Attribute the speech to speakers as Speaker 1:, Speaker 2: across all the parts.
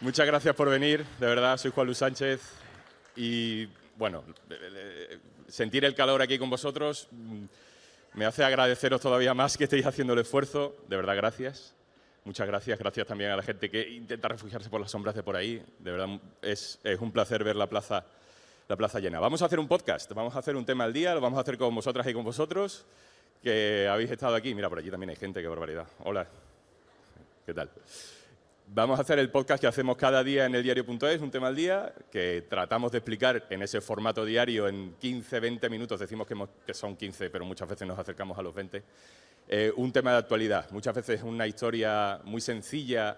Speaker 1: Muchas gracias por venir, de verdad, soy Juan Luis Sánchez y, bueno, sentir el calor aquí con vosotros me hace agradeceros todavía más que estéis haciendo el esfuerzo, de verdad, gracias. Muchas gracias, gracias también a la gente que intenta refugiarse por las sombras de por ahí, de verdad es un placer ver la plaza llena. Vamos a hacer un podcast, vamos a hacer un tema al día, lo vamos a hacer con vosotras y con vosotros, que habéis estado aquí. Mira, por allí también hay gente, qué barbaridad. Hola, ¿qué tal? Vamos a hacer el podcast que hacemos cada día en eldiario.es, un tema al día, que tratamos de explicar en ese formato diario en 15, 20 minutos, decimos que son 15, pero muchas veces nos acercamos a los 20, un tema de actualidad. Muchas veces es una historia muy sencilla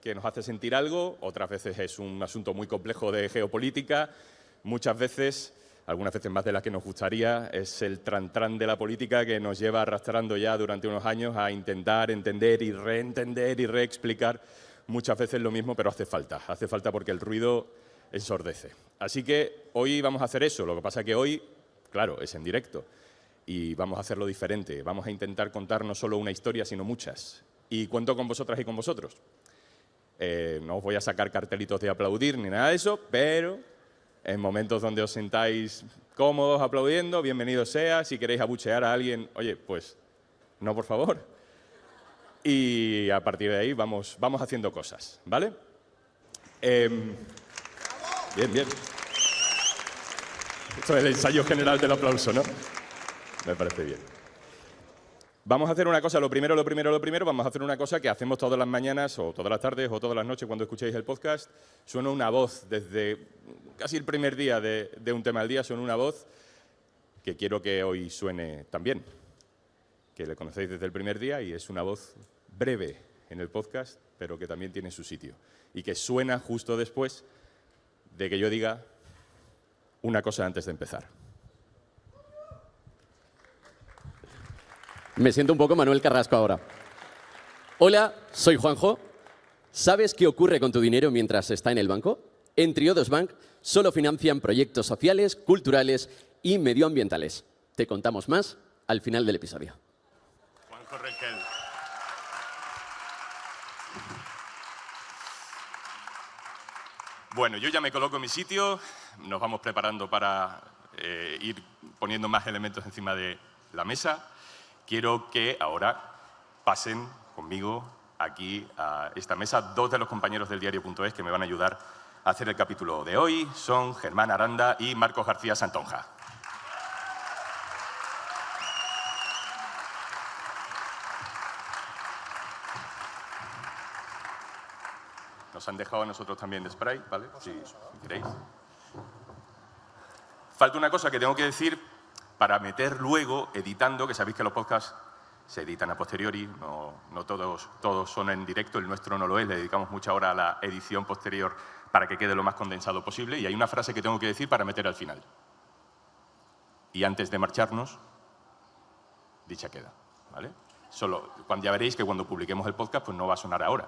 Speaker 1: que nos hace sentir algo, otras veces es un asunto muy complejo de geopolítica, muchas veces, algunas veces más de las que nos gustaría, es el trantrán de la política que nos lleva arrastrando ya durante unos años a intentar entender y reentender y reexplicar muchas veces lo mismo, pero hace falta porque el ruido ensordece. Así que hoy vamos a hacer eso, lo que pasa es que hoy, claro, es en directo y vamos a hacerlo diferente, vamos a intentar contar no solo una historia, sino muchas. Y cuento con vosotras y con vosotros. No os voy a sacar cartelitos de aplaudir ni nada de eso, pero en momentos donde os sentáis cómodos aplaudiendo, bienvenido sea. Si queréis abuchear a alguien, oye, pues no, por favor. Y a partir de ahí vamos haciendo cosas, ¿vale? Bien, bien. Esto es el ensayo general del aplauso, ¿no? Me parece bien. Vamos a hacer una cosa, lo primero, vamos a hacer una cosa que hacemos todas las mañanas, o todas las tardes, o todas las noches cuando escuchéis el podcast. Suena una voz desde casi el primer día de un tema al día, suena una voz que quiero que hoy suene también, que le conocéis desde el primer día y es una voz breve en el podcast, pero que también tiene su sitio y que suena justo después de que yo diga una cosa antes de empezar.
Speaker 2: Me siento un poco Manuel Carrasco ahora. Hola, soy Juanjo. ¿Sabes qué ocurre con tu dinero mientras está en el banco? En Triodos Bank solo financian proyectos sociales, culturales y medioambientales. Te contamos más al final del episodio.
Speaker 1: Juanjo Renquel. Bueno, yo ya me coloco en mi sitio, nos vamos preparando para ir poniendo más elementos encima de la mesa. Quiero que ahora pasen conmigo aquí a esta mesa dos de los compañeros del diario.es que me van a ayudar a hacer el capítulo de hoy. Son Germán Aranda y Marcos García Santonja. Nos han dejado a nosotros también de spray, ¿vale? Si queréis. Falta una cosa que tengo que decir para meter luego, editando, que sabéis que los podcasts se editan a posteriori, no todos son en directo, el nuestro no lo es, le dedicamos mucha hora a la edición posterior para que quede lo más condensado posible, y hay una frase que tengo que decir para meter al final. Y antes de marcharnos, dicha queda, ¿vale? Ya veréis que cuando publiquemos el podcast, pues no va a sonar ahora.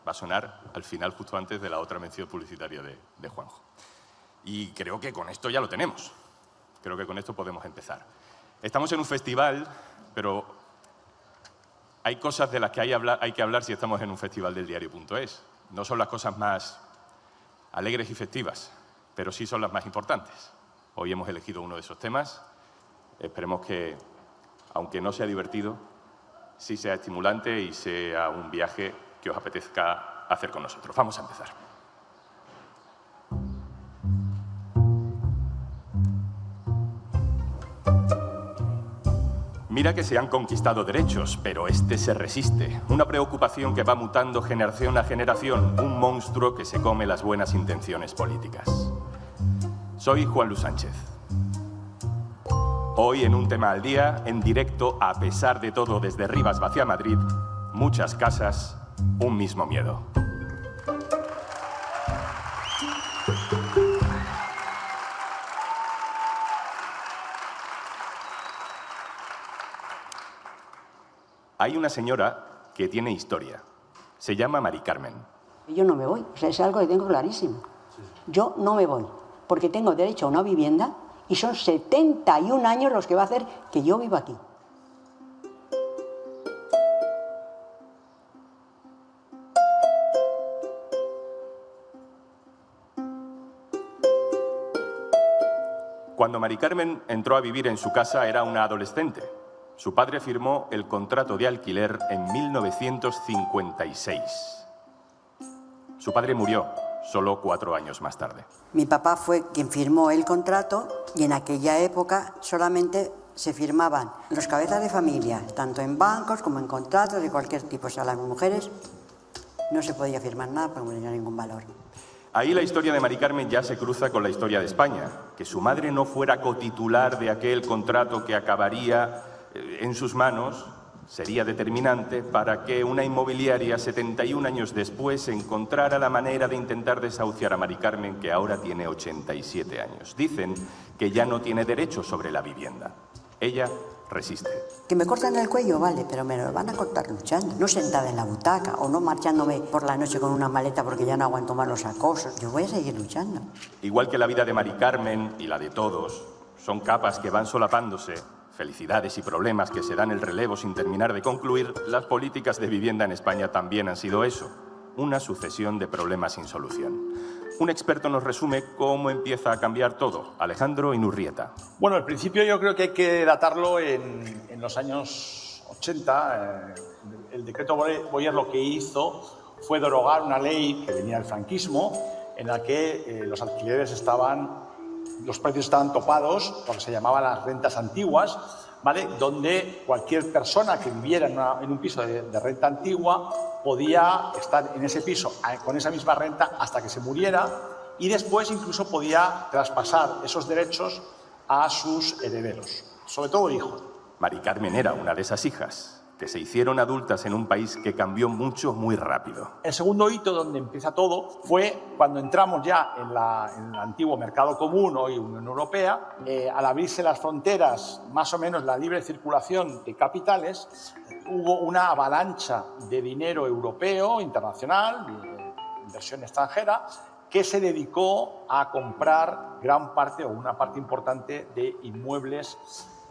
Speaker 1: Va a sonar al final, justo antes de la otra mención publicitaria de Juanjo. Y creo que con esto ya lo tenemos. Creo que con esto podemos empezar. Estamos en un festival, pero hay cosas de las que hay que hablar si estamos en un festival del diario.es. No son las cosas más alegres y festivas, pero sí son las más importantes. Hoy hemos elegido uno de esos temas. Esperemos que, aunque no sea divertido, sí sea estimulante y sea un viaje que os apetezca hacer con nosotros. Vamos a empezar. Mira que se han conquistado derechos, pero este se resiste. Una preocupación que va mutando generación a generación, un monstruo que se come las buenas intenciones políticas. Soy Juan Luis Sánchez. Hoy en un tema al día, en directo, a pesar de todo, desde Rivas hacia Madrid, muchas casas, un mismo miedo. Hay una señora que tiene historia. Se llama Mari Carmen.
Speaker 3: Yo no me voy, o sea, es algo que tengo clarísimo. Yo no me voy, porque tengo derecho a una vivienda y son 71 años los que va a hacer que yo viva aquí.
Speaker 1: Cuando Mari Carmen entró a vivir en su casa era una adolescente. Su padre firmó el contrato de alquiler en 1956. Su padre murió solo 4 años más tarde.
Speaker 3: Mi papá fue quien firmó el contrato y en aquella época solamente se firmaban los cabezas de familia, tanto en bancos como en contratos de cualquier tipo. O sea, las mujeres no se podía firmar nada porque no tenía ningún valor.
Speaker 1: Ahí la historia de Mari Carmen ya se cruza con la historia de España. Que su madre no fuera cotitular de aquel contrato que acabaría en sus manos sería determinante para que una inmobiliaria 71 años después encontrara la manera de intentar desahuciar a Mari Carmen, que ahora tiene 87 años. Dicen que ya no tiene derecho sobre la vivienda. Ella resiste.
Speaker 3: Que me cortan el cuello, vale, pero me lo van a cortar luchando. No sentada en la butaca o no marchándome por la noche con una maleta porque ya no aguanto más los acosos. Yo voy a seguir luchando.
Speaker 1: Igual que la vida de Mari Carmen y la de todos, son capas que van solapándose. Felicidades y problemas que se dan el relevo sin terminar de concluir, las políticas de vivienda en España también han sido eso, una sucesión de problemas sin solución. Un experto nos resume cómo empieza a cambiar todo. Alejandro Inurrieta.
Speaker 4: Bueno, al principio yo creo que hay que datarlo en los años 80. El decreto Boyer lo que hizo fue derogar una ley que venía del franquismo, en la que los alquileres los precios estaban topados por lo que se llamaban las rentas antiguas, ¿vale? Donde cualquier persona que viviera en un piso de renta antigua podía estar en ese piso con esa misma renta hasta que se muriera y después incluso podía traspasar esos derechos a sus herederos, sobre todo hijos.
Speaker 1: Mari Carmen era una de esas hijas que se hicieron adultas en un país que cambió mucho muy rápido.
Speaker 4: El segundo hito donde empieza todo fue cuando entramos ya en el antiguo mercado común, hoy Unión Europea. Al abrirse las fronteras, más o menos la libre circulación de capitales, hubo una avalancha de dinero europeo, internacional, de inversión extranjera, que se dedicó a comprar gran parte o una parte importante de inmuebles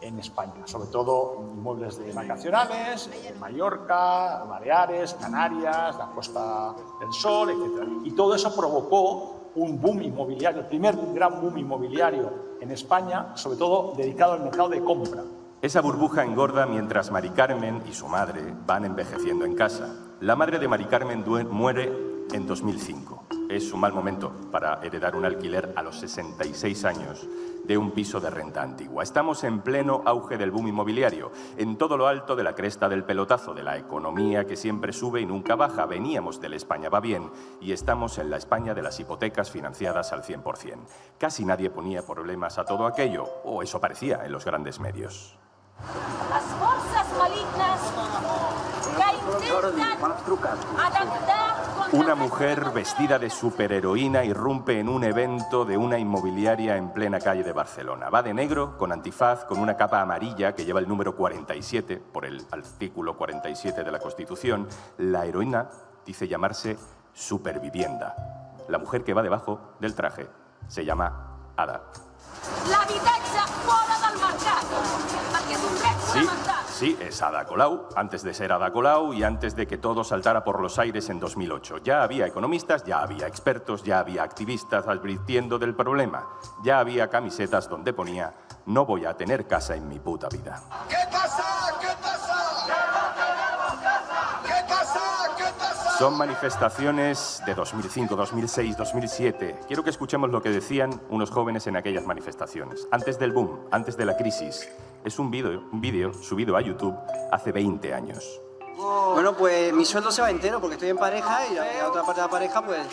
Speaker 4: en España, sobre todo inmuebles de vacacionales, en Mallorca, Baleares, Canarias, la Costa del Sol, etc. Y todo eso provocó un boom inmobiliario, el primer gran boom inmobiliario en España, sobre todo dedicado al mercado de compra.
Speaker 1: Esa burbuja engorda mientras Mari Carmen y su madre van envejeciendo en casa. La madre de Mari Carmen muere en 2005. Es un mal momento para heredar un alquiler a los 66 años de un piso de renta antigua. Estamos en pleno auge del boom inmobiliario, en todo lo alto de la cresta del pelotazo, de la economía que siempre sube y nunca baja. Veníamos de la España va bien y estamos en la España de las hipotecas financiadas al 100%. Casi nadie ponía problemas a todo aquello, o eso parecía en los grandes medios.
Speaker 5: Las fuerzas malignas que intentan adaptar.
Speaker 1: Una mujer vestida de superheroína irrumpe en un evento de una inmobiliaria en plena calle de Barcelona. Va de negro, con antifaz, con una capa amarilla que lleva el número 47, por el artículo 47 de la Constitución. La heroína dice llamarse Supervivienda. La mujer que va debajo del traje se llama Ada.
Speaker 5: L'habitatge fora del mercat, perquè és un dret fonamental.
Speaker 1: Sí, es Ada Colau, antes de ser Ada Colau y antes de que todo saltara por los aires en 2008. Ya había economistas, ya había expertos, ya había activistas advirtiendo del problema. Ya había camisetas donde ponía: no voy a tener casa en mi puta vida.
Speaker 6: ¿Qué pasa? ¿Qué pasa? ¿Qué pasa? ¿Qué pasa?
Speaker 1: Son manifestaciones de 2005, 2006, 2007. Quiero que escuchemos lo que decían unos jóvenes en aquellas manifestaciones. Antes del boom, antes de la crisis. Es un vídeo subido a YouTube hace 20 años.
Speaker 7: Bueno, pues mi sueldo se va entero porque estoy en pareja y la otra parte de la pareja pues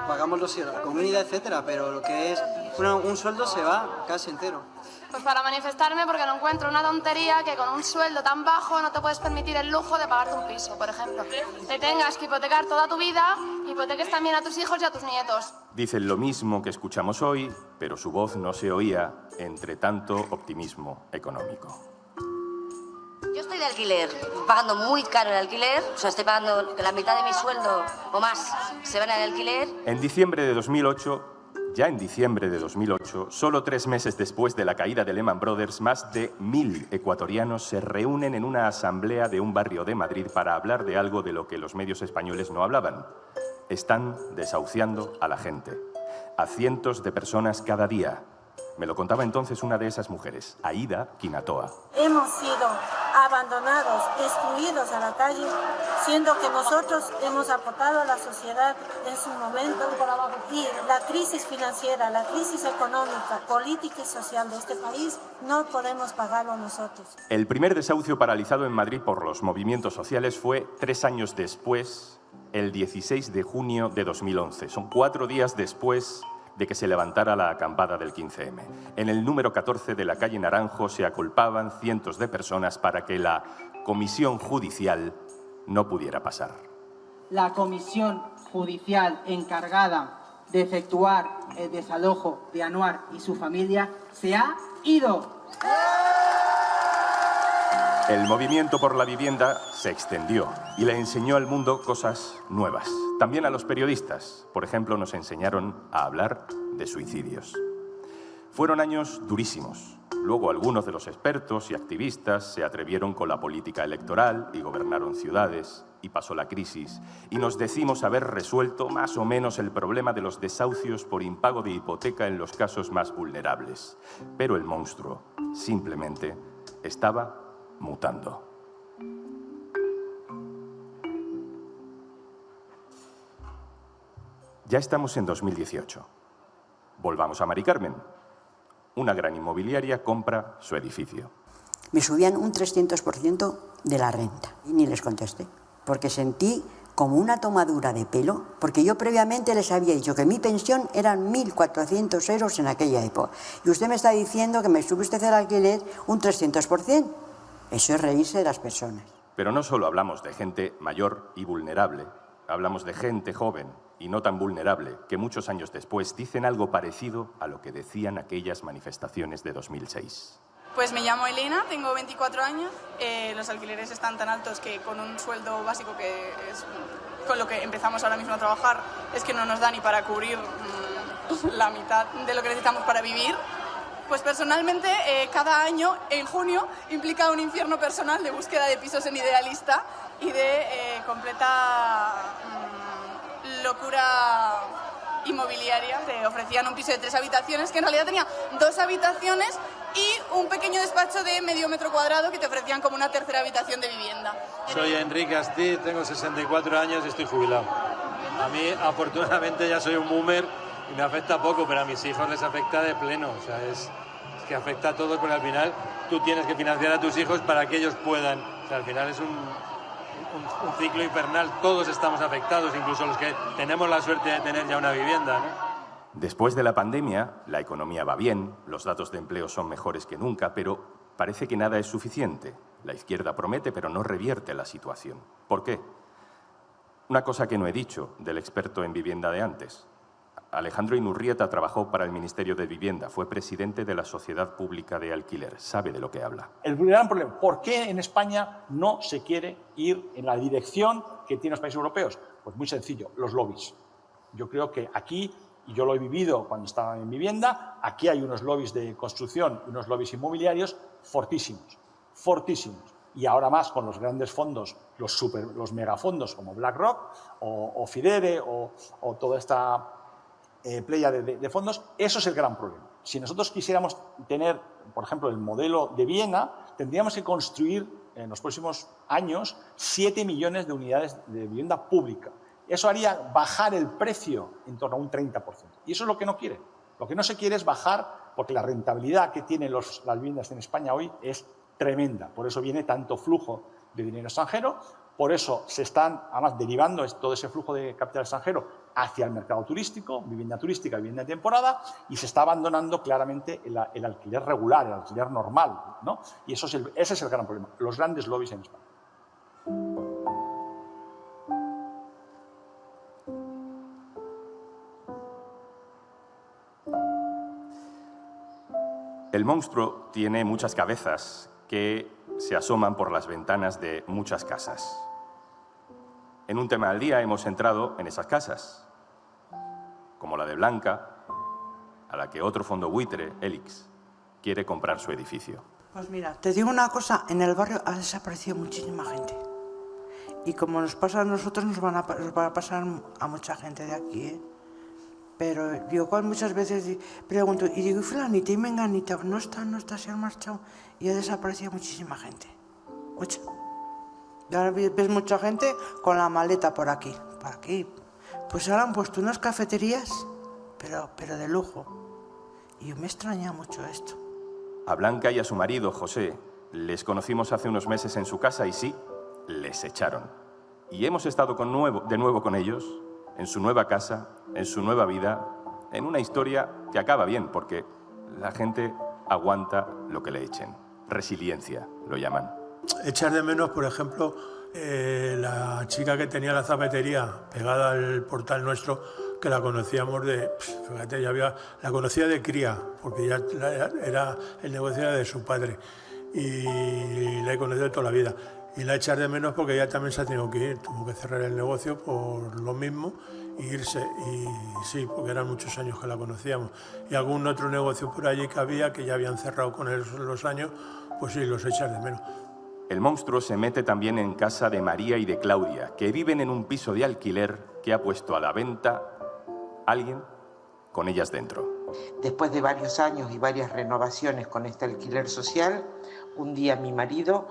Speaker 7: pagamos la comida, etcétera, pero lo que es un sueldo se va casi entero.
Speaker 8: Pues para manifestarme porque no encuentro una tontería que con un sueldo tan bajo no te puedes permitir el lujo de pagarte un piso, por ejemplo. Te tengas que hipotecar toda tu vida, hipoteques también a tus hijos y a tus nietos.
Speaker 1: Dicen lo mismo que escuchamos hoy, pero su voz no se oía entre tanto optimismo económico.
Speaker 9: Yo estoy de alquiler, pagando muy caro el alquiler, o sea, estoy pagando que la mitad de mi sueldo o más se van al alquiler.
Speaker 1: En diciembre de 2008, ya en diciembre de 2008, solo 3 meses después de la caída de Lehman Brothers, más de 1000 ecuatorianos se reúnen en una asamblea de un barrio de Madrid para hablar de algo de lo que los medios españoles no hablaban. Están desahuciando a la gente, a cientos de personas cada día. Me lo contaba entonces una de esas mujeres, Aida Quinatoa.
Speaker 10: Hemos sido abandonados, excluidos a la calle, siendo que nosotros hemos aportado a la sociedad en su momento, y la crisis financiera, la crisis económica, política y social de este país no podemos pagarlo nosotros.
Speaker 1: El primer desahucio paralizado en Madrid por los movimientos sociales fue 3 años después, el 16 de junio de 2011. Son 4 días después de que se levantara la acampada del 15M. En el número 14 de la calle Naranjo se aculpaban cientos de personas para que la comisión judicial no pudiera pasar.
Speaker 11: La comisión judicial encargada de efectuar el desalojo de Anuar y su familia se ha ido.
Speaker 1: El movimiento por la vivienda se extendió y le enseñó al mundo cosas nuevas. También a los periodistas. Por ejemplo, nos enseñaron a hablar de suicidios. Fueron años durísimos. Luego algunos de los expertos y activistas se atrevieron con la política electoral y gobernaron ciudades, y pasó la crisis, y nos decimos haber resuelto más o menos el problema de los desahucios por impago de hipoteca en los casos más vulnerables. Pero el monstruo simplemente estaba mutando. Ya estamos en 2018. Volvamos a Mari Carmen. Una gran inmobiliaria compra su edificio.
Speaker 3: Me subían un 300% de la renta y ni les contesté, porque sentí como una tomadura de pelo, porque yo previamente les había dicho que mi pensión eran 1.400 euros en aquella época. Y usted me está diciendo que me sube usted el alquiler un 300%. Eso es reírse de las personas.
Speaker 1: Pero no solo hablamos de gente mayor y vulnerable, hablamos de gente joven y no tan vulnerable, que muchos años después dicen algo parecido a lo que decían aquellas manifestaciones de 2006.
Speaker 12: Pues me llamo Elena, tengo 24 años, los alquileres están tan altos que con un sueldo básico que es con lo que empezamos ahora mismo a trabajar es que no nos da ni para cubrir la mitad de lo que necesitamos para vivir. Pues personalmente cada año en junio implica un infierno personal de búsqueda de pisos en Idealista y de completa locura inmobiliaria. Te ofrecían un piso de 3 habitaciones que en realidad tenía 2 habitaciones y un pequeño despacho de medio metro cuadrado que te ofrecían como una tercera habitación de vivienda.
Speaker 13: Soy Enrique Asti, tengo 64 años y estoy jubilado. A mí, afortunadamente, ya soy un boomer y me afecta poco, pero a mis hijos les afecta de pleno. O sea, es que afecta a todos, porque al final tú tienes que financiar a tus hijos para que ellos puedan. O sea, al final es un ciclo infernal. Todos estamos afectados, incluso los que tenemos la suerte de tener ya una vivienda, ¿no?
Speaker 1: Después de la pandemia, la economía va bien, los datos de empleo son mejores que nunca, pero parece que nada es suficiente. La izquierda promete, pero no revierte la situación. ¿Por qué? Una cosa que no he dicho del experto en vivienda de antes. Alejandro Inurrieta trabajó para el Ministerio de Vivienda, fue presidente de la Sociedad Pública de Alquiler, sabe de lo que habla.
Speaker 4: El gran problema, ¿por qué en España no se quiere ir en la dirección que tienen los países europeos? Pues muy sencillo, los lobbies. Yo creo que aquí, y yo lo he vivido cuando estaba en vivienda, aquí hay unos lobbies de construcción, unos lobbies inmobiliarios fortísimos, fortísimos. Y ahora más con los grandes fondos, los megafondos como BlackRock o Fidere o toda esta playa de fondos, eso es el gran problema. Si nosotros quisiéramos tener, por ejemplo, el modelo de Viena, tendríamos que construir en los próximos años 7 millones de unidades de vivienda pública. Eso haría bajar el precio en torno a un 30%. Y eso es lo que no quiere. Lo que no se quiere es bajar, porque la rentabilidad que tienen las viviendas en España hoy es tremenda. Por eso viene tanto flujo de dinero extranjero, por eso se están además derivando todo ese flujo de capital extranjero hacia el mercado turístico, vivienda turística, vivienda de temporada, y se está abandonando claramente el alquiler regular, el alquiler normal, ¿no? Y ese es el gran problema, los grandes lobbies en España.
Speaker 1: El monstruo tiene muchas cabezas que se asoman por las ventanas de muchas casas. En un tema al día hemos entrado en esas casas, como la de Blanca, a la que otro fondo buitre, Elix, quiere comprar su edificio.
Speaker 14: Pues mira, te digo una cosa, en el barrio ha desaparecido muchísima gente. Y como nos pasa a nosotros, nos va a pasar a mucha gente de aquí, ¿eh? Pero yo muchas veces pregunto, y digo, fulanita y menganita, no está, se han marchado. Y ha desaparecido muchísima gente. Mucha. Y ahora ves mucha gente con la maleta por aquí. Pues ahora han puesto unas cafeterías, pero de lujo. Y yo me extraña mucho esto.
Speaker 1: A Blanca y a su marido, José, les conocimos hace unos meses en su casa y sí, les echaron. Y hemos estado de nuevo con ellos, en su nueva casa, en su nueva vida, en una historia que acaba bien, porque la gente aguanta lo que le echen. Resiliencia, lo llaman.
Speaker 15: Echar de menos, por ejemplo, la chica que tenía la zapatería pegada al portal nuestro, que la conocíamos fíjate, la conocía de cría, porque ya el negocio era de su padre, y la he conocido toda la vida. Y la echar de menos porque ella también se ha tenido que ir, tuvo que cerrar el negocio por lo mismo e irse. Y sí, porque eran muchos años que la conocíamos. Y algún otro negocio por allí que había, que ya habían cerrado con los años, pues sí, los echas de menos.
Speaker 1: El monstruo se mete también en casa de María y de Claudia, que viven en un piso de alquiler que ha puesto a la venta alguien con ellas dentro.
Speaker 16: Después de varios años y varias renovaciones con este alquiler social, un día mi marido,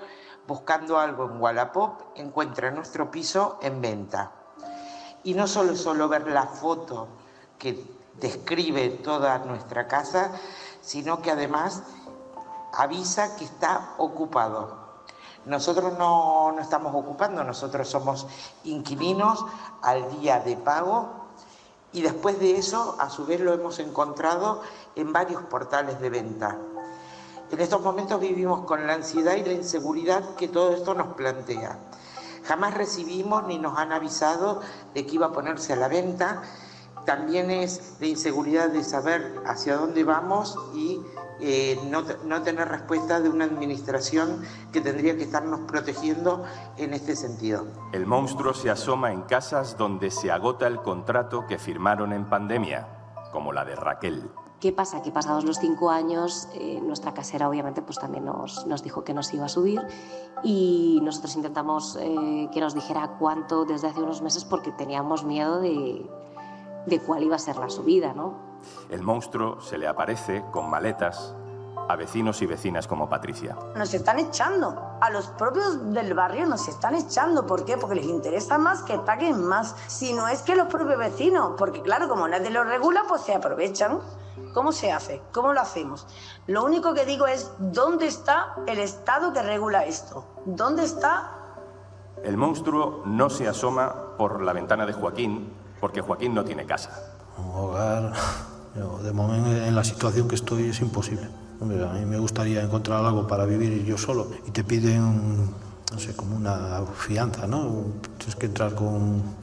Speaker 16: buscando algo en Wallapop, encuentra nuestro piso en venta. Y no solo ver la foto que describe toda nuestra casa, sino que además avisa que está ocupado. Nosotros no estamos ocupando, nosotros somos inquilinos al día de pago, y después de eso, a su vez, lo hemos encontrado en varios portales de venta. En estos momentos vivimos con la ansiedad y la inseguridad que todo esto nos plantea. Jamás recibimos ni nos han avisado de que iba a ponerse a la venta. También es la inseguridad de saber hacia dónde vamos y no tener respuesta de una administración que tendría que estarnos protegiendo en este sentido.
Speaker 1: El monstruo se asoma en casas donde se agota el contrato que firmaron en pandemia, como la de Raquel.
Speaker 17: ¿Qué pasa? Que pasados los 5 años, nuestra casera obviamente pues también nos dijo que nos iba a subir, y nosotros intentamos que nos dijera cuánto desde hace unos meses, porque teníamos miedo de cuál iba a ser la subida, ¿no?
Speaker 1: El monstruo se le aparece con maletas a vecinos y vecinas como Patricia.
Speaker 18: Nos están echando, a los propios del barrio nos están echando. ¿Por qué? Porque les interesa más que paguen más. Si no es que los propios vecinos, porque claro, como nadie lo regula, pues se aprovechan. ¿Cómo se hace? ¿Cómo lo hacemos? Lo único que digo es, ¿dónde está el Estado que regula esto? ¿Dónde está?
Speaker 1: El monstruo no se asoma por la ventana de Joaquín, porque Joaquín no tiene casa.
Speaker 19: Un hogar, de momento en la situación que estoy es imposible. Hombre, a mí me gustaría encontrar algo para vivir yo solo, y te piden, no sé, como una fianza, ¿no? Tienes que entrar con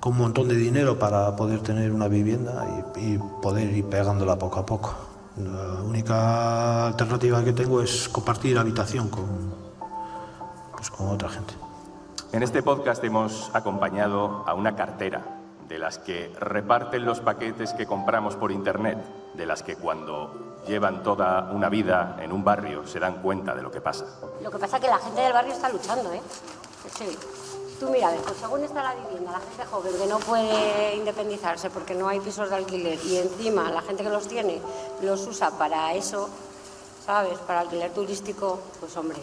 Speaker 19: un montón de dinero para poder tener una vivienda y poder ir pegándola poco a poco. La única alternativa que tengo es compartir habitación con otra gente.
Speaker 1: En este podcast hemos acompañado a una cartera de las que reparten los paquetes que compramos por internet, de las que cuando llevan toda una vida en un barrio se dan cuenta de lo que pasa.
Speaker 17: Lo que pasa es que la gente del barrio está luchando, ¿eh? Sí. Tú mira, pues según está la vivienda, la gente joven que no puede independizarse porque no hay pisos de alquiler, y encima la gente que los tiene los usa para eso, ¿sabes? Para alquiler turístico, pues hombre,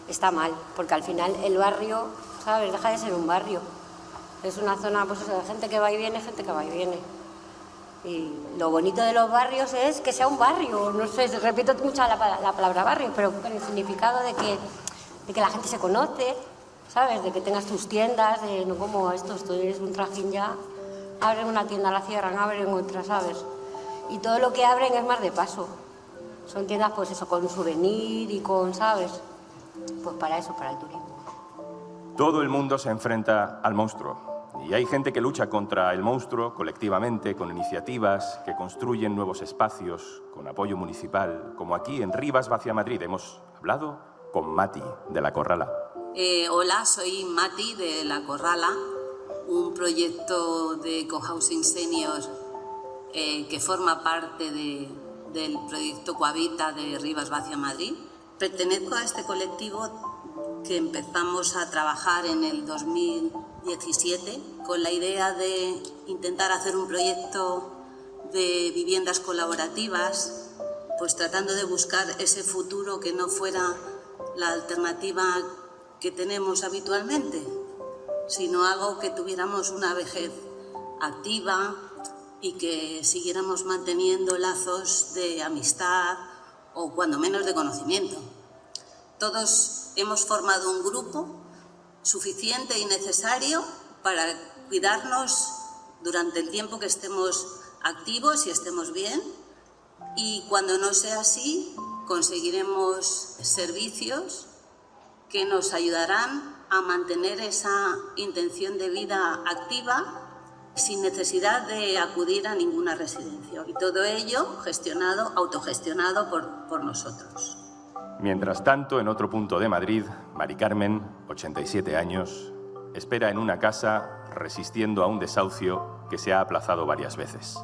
Speaker 17: está mal, porque al final el barrio, ¿sabes? Deja de ser un barrio. Es una zona, pues eso, de gente que va y viene, gente que va y viene. Y lo bonito de los barrios es que sea un barrio. No sé, repito mucho la palabra barrio, pero con el significado de que la gente se conoce, ¿sabes? De que tengas tus tiendas, no como esto es un trajín ya. Abren una tienda, la cierran, abren otra, ¿sabes? Y todo lo que abren es más de paso. Son tiendas, pues eso, con souvenir y con, ¿sabes? Pues para eso, para el turismo.
Speaker 1: Todo el mundo se enfrenta al monstruo. Y hay gente que lucha contra el monstruo colectivamente, con iniciativas que construyen nuevos espacios, con apoyo municipal, como aquí en Rivas Vacia Madrid. Hemos hablado con Mati, de La Corrala.
Speaker 20: Hola, soy Mati, de La Corrala, un proyecto de cohousing senior que forma parte del proyecto Cohabita de Rivas Vacia Madrid. Pertenezco a este colectivo que empezamos a trabajar en el 2000 17 con la idea de intentar hacer un proyecto de viviendas colaborativas, pues tratando de buscar ese futuro que no fuera la alternativa que tenemos habitualmente, sino algo que tuviéramos una vejez activa y que siguiéramos manteniendo lazos de amistad o cuando menos de conocimiento. Todos hemos formado un grupo suficiente y necesario para cuidarnos durante el tiempo que estemos activos y estemos bien, y cuando no sea así conseguiremos servicios que nos ayudarán a mantener esa intención de vida activa sin necesidad de acudir a ninguna residencia, y todo ello gestionado, autogestionado por nosotros.
Speaker 1: Mientras tanto, en otro punto de Madrid, Mari Carmen, 87 años, espera en una casa resistiendo a un desahucio que se ha aplazado varias veces.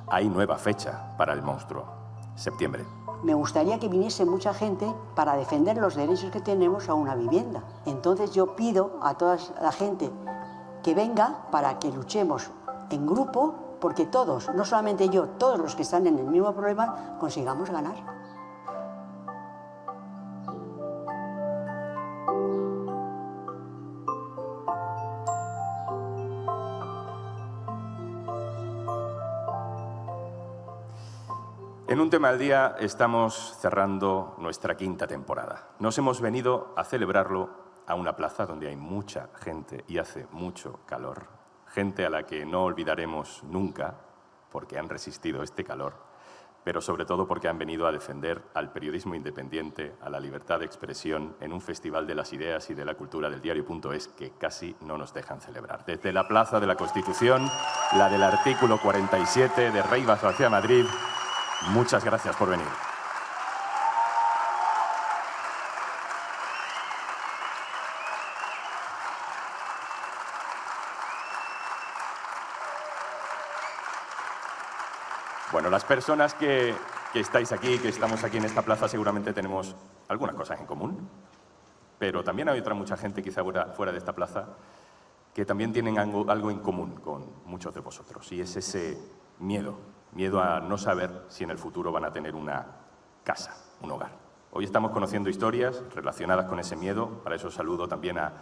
Speaker 1: Hay nueva fecha para el monstruo, septiembre.
Speaker 3: Me gustaría que viniese mucha gente para defender los derechos que tenemos a una vivienda. Entonces yo pido a toda la gente que venga para que luchemos en grupo, porque todos, no solamente yo, todos los que están en el mismo problema, consigamos ganar.
Speaker 1: En un tema al día estamos cerrando nuestra quinta temporada. Nos hemos venido a celebrarlo a una plaza donde hay mucha gente y hace mucho calor. Gente a la que no olvidaremos nunca porque han resistido este calor, pero sobre todo porque han venido a defender al periodismo independiente, a la libertad de expresión en un festival de las ideas y de la cultura del diario.es que casi no nos dejan celebrar. Desde la Plaza de la Constitución, la del artículo 47 de Rivas hacia Madrid. Muchas gracias por venir. Bueno, las personas que estáis aquí, que estamos aquí en esta plaza, seguramente tenemos algunas cosas en común, pero también hay otra mucha gente quizá fuera de esta plaza que también tienen algo en común con muchos de vosotros, y es ese miedo a no saber si en el futuro van a tener una casa, un hogar. Hoy estamos conociendo historias relacionadas con ese miedo. Para eso saludo también a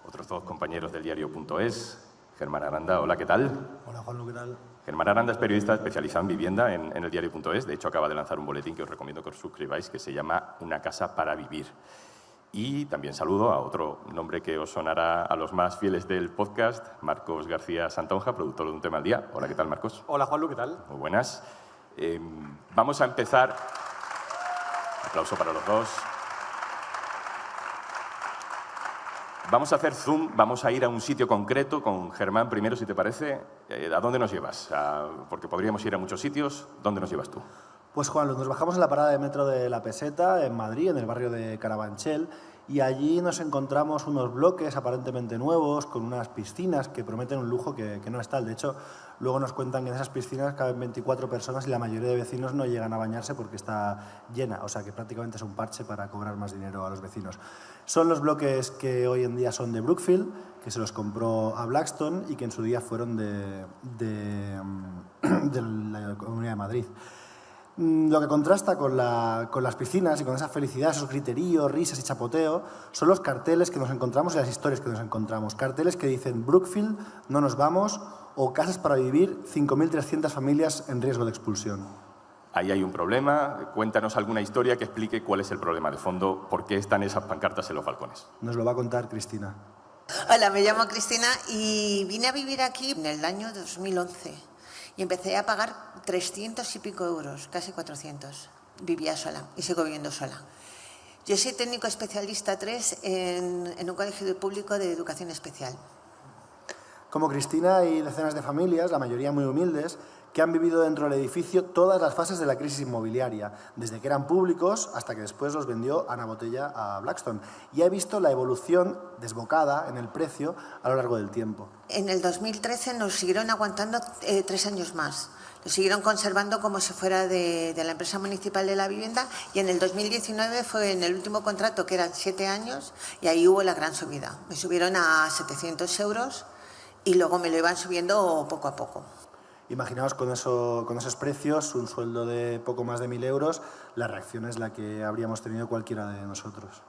Speaker 1: otros dos compañeros del diario.es. Germán Aranda, hola, ¿qué tal?
Speaker 19: Hola, Juanlu, ¿qué tal?
Speaker 1: Germán Aranda es periodista especializado en vivienda en el diario.es. De hecho, acaba de lanzar un boletín que os recomiendo que os suscribáis, que se llama Una casa para vivir. Y también saludo a otro nombre que os sonará a los más fieles del podcast, Marcos García Santonja, productor de Un Tema al Día. Hola, ¿qué tal, Marcos?
Speaker 21: Hola, Juanlu, ¿qué tal?
Speaker 1: Muy buenas. Vamos a empezar. Aplauso para los dos. Vamos a hacer zoom, vamos a ir a un sitio concreto con Germán primero, si te parece. ¿A dónde nos llevas? Porque podríamos ir a muchos sitios. ¿Dónde nos llevas tú?
Speaker 21: Pues Juanlu, nos bajamos en la parada de metro de La Peseta, en Madrid, en el barrio de Carabanchel, y allí nos encontramos unos bloques aparentemente nuevos, con unas piscinas que prometen un lujo que no es tal. De hecho, luego nos cuentan que en esas piscinas caben 24 personas y la mayoría de vecinos no llegan a bañarse porque está llena, o sea que prácticamente es un parche para cobrar más dinero a los vecinos. Son los bloques que hoy en día son de Brookfield, que se los compró a Blackstone y que en su día fueron de la Comunidad de Madrid. Lo que contrasta con las piscinas y con esa felicidad, esos griteríos, risas y chapoteo, son los carteles que nos encontramos y las historias que nos encontramos. Carteles que dicen Brookfield, no nos vamos, o casas para vivir, 5.300 familias en riesgo de expulsión.
Speaker 1: Ahí hay un problema. Cuéntanos alguna historia que explique cuál es el problema de fondo, por qué están esas pancartas en los balcones.
Speaker 21: Nos lo va a contar Cristina.
Speaker 22: Hola, me llamo Cristina y vine a vivir aquí en el año 2011. Y empecé a pagar 300 y pico euros, casi 400. Vivía sola y sigo viviendo sola. Yo soy técnico especialista 3 en un colegio público de educación especial.
Speaker 21: Como Cristina hay decenas de familias, la mayoría muy humildes, que han vivido dentro del edificio todas las fases de la crisis inmobiliaria, desde que eran públicos hasta que después los vendió Ana Botella a Blackstone. Y he visto la evolución desbocada en el precio a lo largo del tiempo.
Speaker 22: En el 2013 nos siguieron aguantando 3 años más. Lo siguieron conservando como si fuera de la empresa municipal de la vivienda, y en el 2019 fue en el último contrato, que eran 7 años, y ahí hubo la gran subida. Me subieron a 700 euros y luego me lo iban subiendo poco a poco.
Speaker 21: Imaginaos con esos precios, un sueldo de poco más de 1.000 euros, la reacción es la que habríamos tenido cualquiera de nosotros.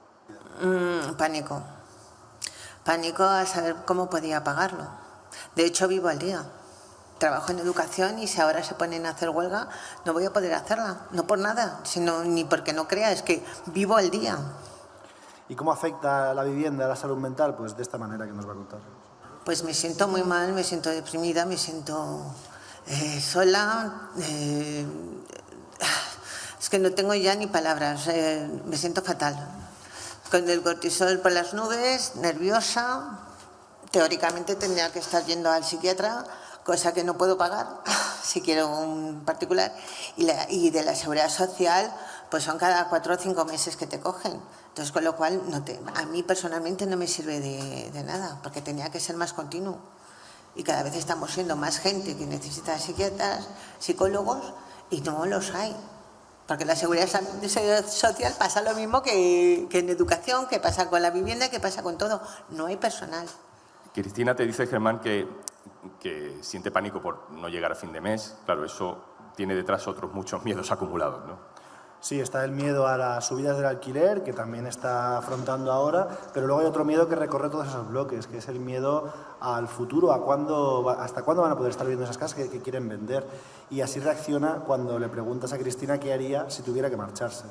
Speaker 22: Pánico. Pánico a saber cómo podía pagarlo. De hecho, vivo al día. Trabajo en educación y si ahora se ponen a hacer huelga, no voy a poder hacerla. No por nada, sino ni porque no crea, es que vivo al día.
Speaker 21: ¿Y cómo afecta la vivienda a la salud mental? Pues de esta manera que nos va a contar.
Speaker 22: Pues me siento muy mal, me siento deprimida, me siento sola. Es que no tengo ya ni palabras, me siento fatal. Con el cortisol por las nubes, nerviosa. Teóricamente tendría que estar yendo al psiquiatra, cosa que no puedo pagar si quiero un particular. Y de la seguridad social, pues son cada 4 o 5 meses que te cogen. Entonces, con lo cual, a mí personalmente no me sirve de nada, porque tenía que ser más continuo. Y cada vez estamos siendo más gente que necesita psiquiatras, psicólogos, y no los hay. Porque la seguridad social pasa lo mismo que en educación, que pasa con la vivienda, que pasa con todo. No hay personal.
Speaker 1: Cristina, te dice Germán que siente pánico por no llegar a fin de mes. Claro, eso tiene detrás otros muchos miedos acumulados, ¿no?
Speaker 21: Sí, está el miedo a las subidas del alquiler, que también está afrontando ahora, pero luego hay otro miedo que recorre todos esos bloques, que es el miedo al futuro, hasta cuándo van a poder estar viviendo esas casas que quieren vender. Y así reacciona cuando le preguntas a Cristina qué haría si tuviera que marcharse.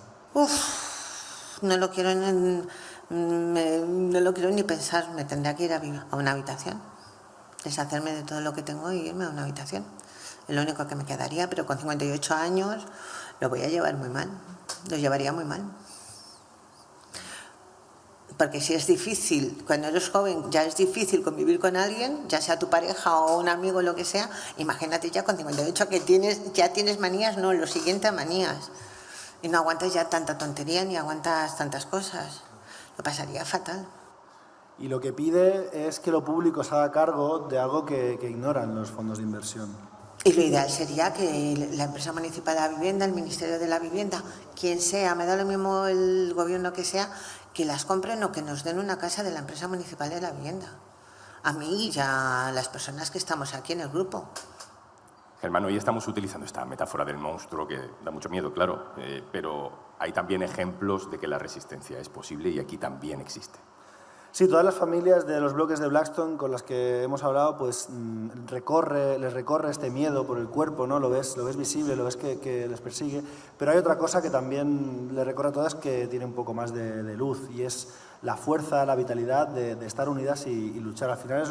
Speaker 22: No lo quiero ni pensar, me tendría que ir a una habitación, deshacerme de todo lo que tengo y irme a una habitación. Es lo único que me quedaría, pero con 58 años lo voy a llevar muy mal, lo llevaría muy mal. Porque si es difícil, cuando eres joven ya es difícil convivir con alguien, ya sea tu pareja o un amigo o lo que sea, imagínate ya con 58 que ya tienes manías, no, lo siguiente a manías. Y no aguantas ya tanta tontería ni aguantas tantas cosas. Lo pasaría fatal.
Speaker 21: Y lo que pide es que lo público se haga cargo de algo que ignoran los fondos de inversión.
Speaker 22: Y lo ideal sería que la empresa municipal de la vivienda, el Ministerio de la Vivienda, quien sea, me da lo mismo el gobierno que sea, que las compren o que nos den una casa de la empresa municipal de la vivienda. A mí y a las personas que estamos aquí en el grupo.
Speaker 1: Germán, hoy estamos utilizando esta metáfora del monstruo que da mucho miedo, claro, pero hay también ejemplos de que la resistencia es posible y aquí también existe.
Speaker 21: Sí, todas las familias de los bloques de Blackstone con las que hemos hablado, pues les recorre este miedo por el cuerpo, ¿no? Lo ves visible, lo ves que les persigue, pero hay otra cosa que también les recorre a todas que tiene un poco más de luz y es la fuerza, la vitalidad de estar unidas y luchar. Al final es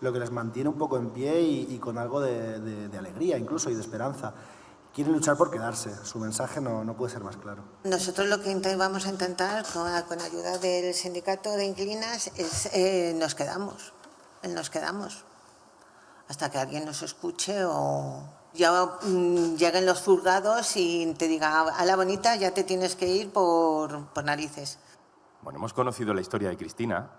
Speaker 21: lo que les mantiene un poco en pie y con algo de alegría incluso y de esperanza. Quieren luchar por quedarse, su mensaje no puede ser más claro.
Speaker 22: Nosotros lo que vamos a intentar, con ayuda del sindicato de inquilinas, es nos quedamos hasta que alguien nos escuche o ya lleguen los juzgados y te diga, a la bonita ya te tienes que ir por narices.
Speaker 1: Bueno, hemos conocido la historia de Cristina.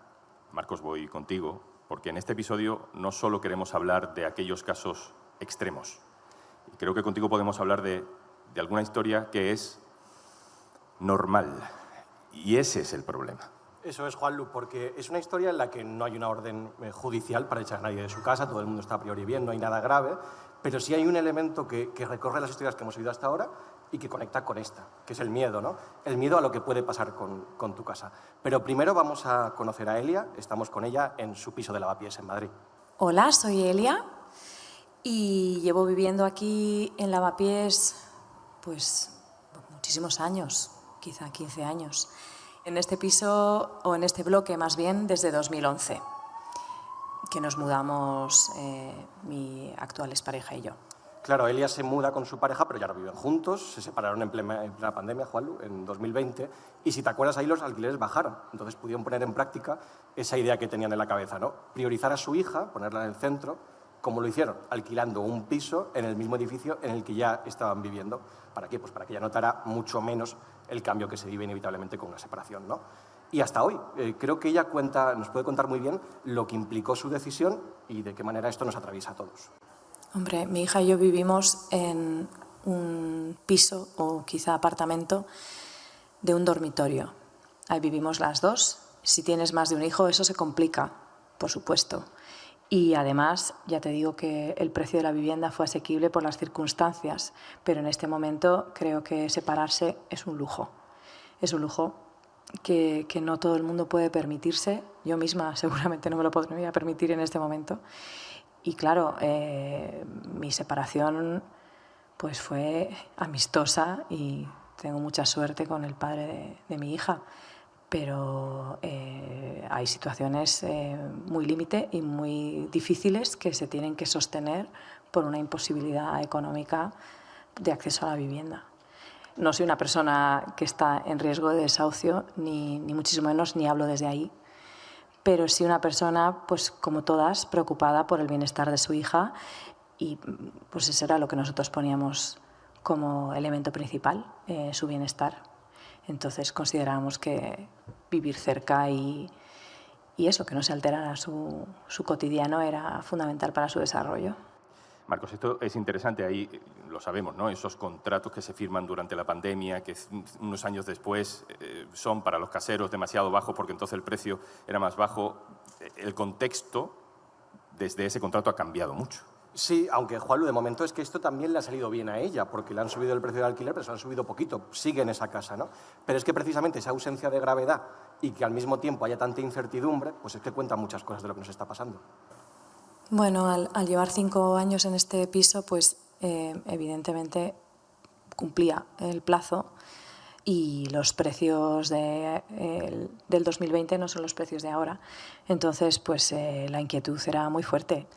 Speaker 1: Marcos, voy contigo, porque en este episodio no solo queremos hablar de aquellos casos extremos. Y creo que contigo podemos hablar de alguna historia que es normal. Y ese es el problema.
Speaker 2: Eso es, Juanlu, porque es una historia en la que no hay una orden judicial para echar a nadie de su casa, todo el mundo está a priori bien, no hay nada grave, pero sí hay un elemento que recorre las historias que hemos oído hasta ahora y que conecta con esta, que es el miedo, ¿no? El miedo a lo que puede pasar con tu casa. Pero primero vamos a conocer a Elia, estamos con ella en su piso de Lavapiés en Madrid.
Speaker 5: Hola, soy Elia y llevo viviendo aquí en Lavapiés pues muchísimos años, quizá 15 años. En este piso, o en este bloque más bien, desde 2011, que nos mudamos mi actual expareja y yo.
Speaker 2: Claro, Elia se muda con su pareja, pero ya no viven juntos, se separaron en plena pandemia, Juanlu, en 2020, y si te acuerdas ahí los alquileres bajaron, entonces pudieron poner en práctica esa idea que tenían en la cabeza, ¿no? Priorizar a su hija, ponerla en el centro, como lo hicieron, alquilando un piso en el mismo edificio en el que ya estaban viviendo. ¿Para qué? Pues para que ella notara mucho menos el cambio que se vive inevitablemente con una separación, ¿no? Y hasta hoy, creo que ella nos puede contar muy bien lo que implicó su decisión y de qué manera esto nos atraviesa a todos.
Speaker 5: Hombre, mi hija y yo vivimos en un piso o quizá apartamento de un dormitorio. Ahí vivimos las dos. Si tienes más de un hijo, eso se complica, por supuesto. Y además, ya te digo que el precio de la vivienda fue asequible por las circunstancias, pero en este momento creo que separarse es un lujo. Es un lujo que no todo el mundo puede permitirse. Yo misma seguramente no me lo podría permitir en este momento. Y claro, mi separación pues fue amistosa y tengo mucha suerte con el padre de mi hija. Pero hay situaciones muy límite y muy difíciles que se tienen que sostener por una imposibilidad económica de acceso a la vivienda. No soy una persona que está en riesgo de desahucio, ni muchísimo menos, ni hablo desde ahí, pero sí una persona, pues como todas, preocupada por el bienestar de su hija, y pues eso era lo que nosotros poníamos como elemento principal, su bienestar. Entonces considerábamos que vivir cerca y eso, que no se alterara su cotidiano, era fundamental para su desarrollo.
Speaker 1: Marcos, esto es interesante, ahí lo sabemos, ¿no? Esos contratos que se firman durante la pandemia, que unos años después son para los caseros demasiado bajos porque entonces el precio era más bajo. El contexto desde ese contrato ha cambiado mucho.
Speaker 2: Sí, aunque Juanlu, de momento es que esto también le ha salido bien a ella, porque le han subido el precio del alquiler, pero se lo han subido poquito, sigue en esa casa, ¿no? Pero es que precisamente esa ausencia de gravedad y que al mismo tiempo haya tanta incertidumbre, pues es que cuenta muchas cosas de lo que nos está pasando.
Speaker 5: Bueno, al llevar 5 años en este piso, pues evidentemente cumplía el plazo y los precios del 2020 no son los precios de ahora. Entonces, pues la inquietud era muy fuerte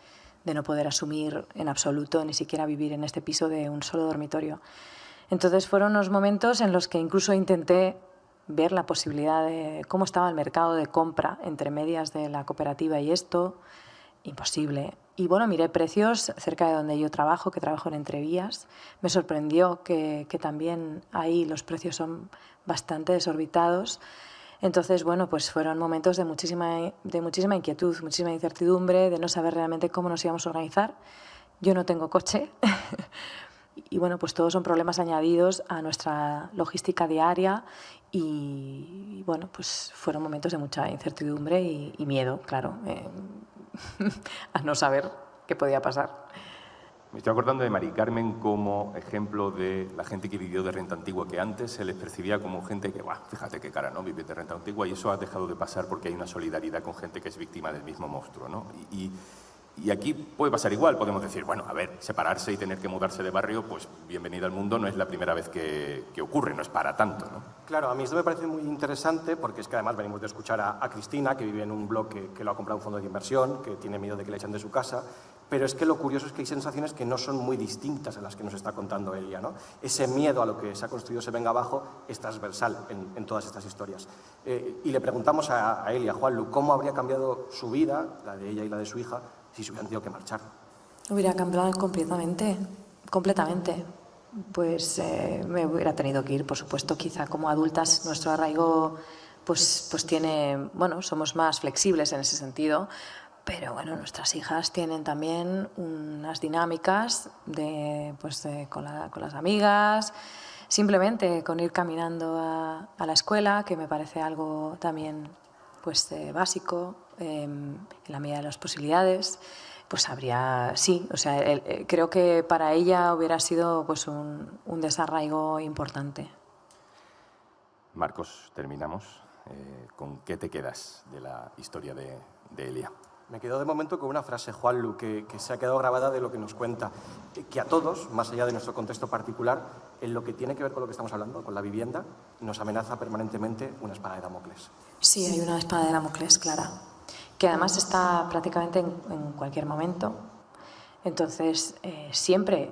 Speaker 5: de no poder asumir en absoluto, ni siquiera vivir en este piso de un solo dormitorio. Entonces fueron unos momentos en los que incluso intenté ver la posibilidad de cómo estaba el mercado de compra entre medias de la cooperativa y esto. Imposible. Y bueno, miré precios cerca de donde yo trabajo, que trabajo en Entrevías. Me sorprendió que también ahí los precios son bastante desorbitados. Entonces, bueno, pues fueron momentos de muchísima inquietud, muchísima incertidumbre, de no saber realmente cómo nos íbamos a organizar. Yo no tengo coche y bueno, pues todos son problemas añadidos a nuestra logística diaria y bueno, pues fueron momentos de mucha incertidumbre y miedo, claro, a no saber qué podía pasar.
Speaker 1: Me estoy acordando de Mari Carmen como ejemplo de la gente que vivió de renta antigua, que antes se les percibía como gente que, fíjate qué cara, ¿no? Vivir de renta antigua, y eso ha dejado de pasar porque hay una solidaridad con gente que es víctima del mismo monstruo, ¿no? Y aquí puede pasar igual, podemos decir, bueno, a ver, separarse y tener que mudarse de barrio, pues bienvenido al mundo, no es la primera vez que ocurre, no es para tanto, ¿no?
Speaker 2: Claro, a mí esto me parece muy interesante porque es que además venimos de escuchar a Cristina, que vive en un bloque que lo ha comprado un fondo de inversión, que tiene miedo de que le echen de su casa, pero es que lo curioso es que hay sensaciones que no son muy distintas a las que nos está contando Elia, ¿no? Ese miedo a lo que se ha construido se venga abajo es transversal en todas estas historias. Y le preguntamos a Elia, a Juanlu, ¿cómo habría cambiado su vida, la de ella y la de su hija, si se hubieran tenido que marchar?
Speaker 5: Hubiera cambiado completamente. Pues me hubiera tenido que ir, por supuesto. Quizá como adultas nuestro arraigo pues tiene, bueno, somos más flexibles en ese sentido, pero bueno, nuestras hijas tienen también unas dinámicas con las amigas, simplemente con ir caminando a la escuela, que me parece algo también pues básico, en la medida de las posibilidades. Pues habría, sí, o sea, creo que para ella hubiera sido pues un desarraigo importante.
Speaker 1: Marcos, terminamos. ¿Con qué te quedas de la historia de Elia?
Speaker 2: Me quedo de momento con una frase, Juanlu, que se ha quedado grabada de lo que nos cuenta, que a todos, más allá de nuestro contexto particular, en lo que tiene que ver con lo que estamos hablando, con la vivienda, nos amenaza permanentemente una espada de Damocles.
Speaker 5: Sí, hay una espada de Damocles clara, que además está prácticamente en cualquier momento. Entonces, siempre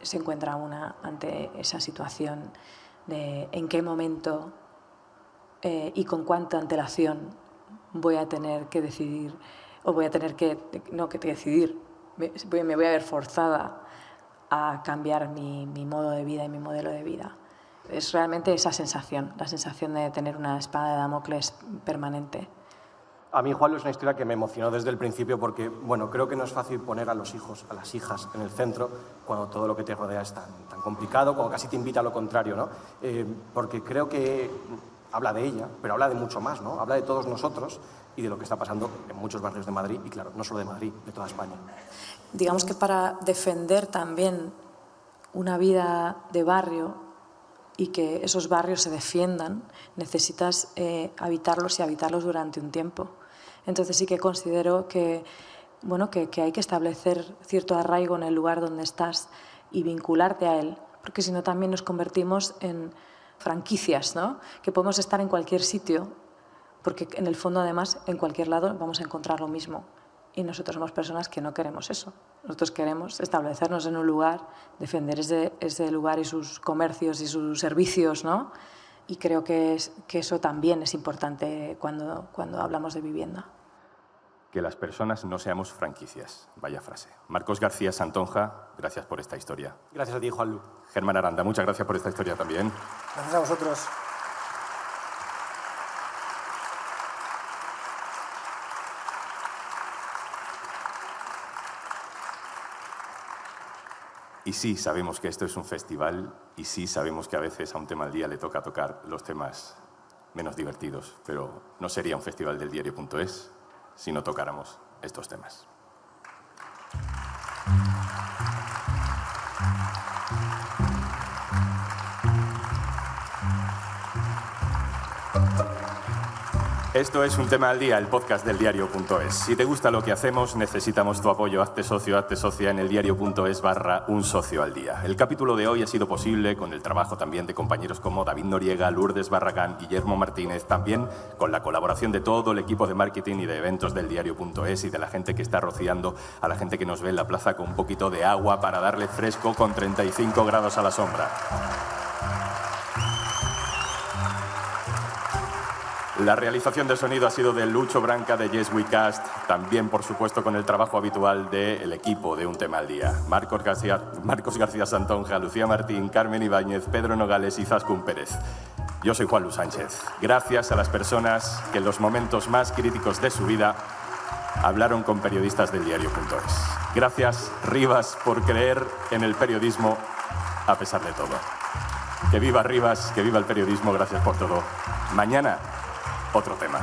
Speaker 5: se encuentra una ante esa situación de en qué momento y con cuánta antelación voy a tener que decidir, o voy a tener que decidir, me voy a ver forzada a cambiar mi modo de vida y mi modelo de vida. Es realmente esa sensación, la sensación de tener una espada de Damocles permanente.
Speaker 2: A mí, Juanlu, es una historia que me emocionó desde el principio porque, bueno, creo que no es fácil poner a los hijos, a las hijas en el centro cuando todo lo que te rodea es tan complicado, cuando casi te invita a lo contrario, ¿no? Porque creo que habla de ella, pero habla de mucho más, ¿no? Habla de todos nosotros y de lo que está pasando en muchos barrios de Madrid y, claro, no solo de Madrid, de toda España.
Speaker 5: Digamos que para defender también una vida de barrio y que esos barrios se defiendan, necesitas habitarlos y habitarlos durante un tiempo. Entonces sí que considero que, bueno, que hay que establecer cierto arraigo en el lugar donde estás y vincularte a él, porque si no también nos convertimos en franquicias, ¿no? Que podemos estar en cualquier sitio, porque en el fondo además en cualquier lado vamos a encontrar lo mismo. Y nosotros somos personas que no queremos eso. Nosotros queremos establecernos en un lugar, defender ese lugar y sus comercios y sus servicios, ¿no? Y creo que eso también es importante cuando hablamos de vivienda.
Speaker 1: Que las personas no seamos franquicias. Vaya frase. Marcos García Santonja, gracias por esta historia.
Speaker 2: Gracias a ti, Juanlu.
Speaker 1: Germán Aranda, muchas gracias por esta historia también.
Speaker 21: Gracias a vosotros.
Speaker 1: Y sí, sabemos que esto es un festival y sí, sabemos que a veces a un tema al día le toca tocar los temas menos divertidos, pero no sería un festival del diario.es si no tocáramos estos temas. Esto es Un Tema al Día, el podcast del diario.es. Si te gusta lo que hacemos, necesitamos tu apoyo. Hazte socio, hazte socia en el diario.es/un socio al día. El capítulo de hoy ha sido posible con el trabajo también de compañeros como David Noriega, Lourdes Barragán, Guillermo Martínez, también con la colaboración de todo el equipo de marketing y de eventos del diario.es y de la gente que está rociando a la gente que nos ve en la plaza con un poquito de agua para darle fresco con 35 grados a la sombra. La realización del sonido ha sido de Lucho Branca de Yes We Cast, también por supuesto con el trabajo habitual del equipo de Un Tema al Día. Marcos García Santonja, Lucía Martín, Carmen Ibáñez, Pedro Nogales y Zaskun Pérez. Yo soy Juanlu Sánchez. Gracias a las personas que en los momentos más críticos de su vida hablaron con periodistas del diario.es. Gracias, Rivas, por creer en el periodismo a pesar de todo. Que viva Rivas, que viva el periodismo, gracias por todo. Mañana, otro tema.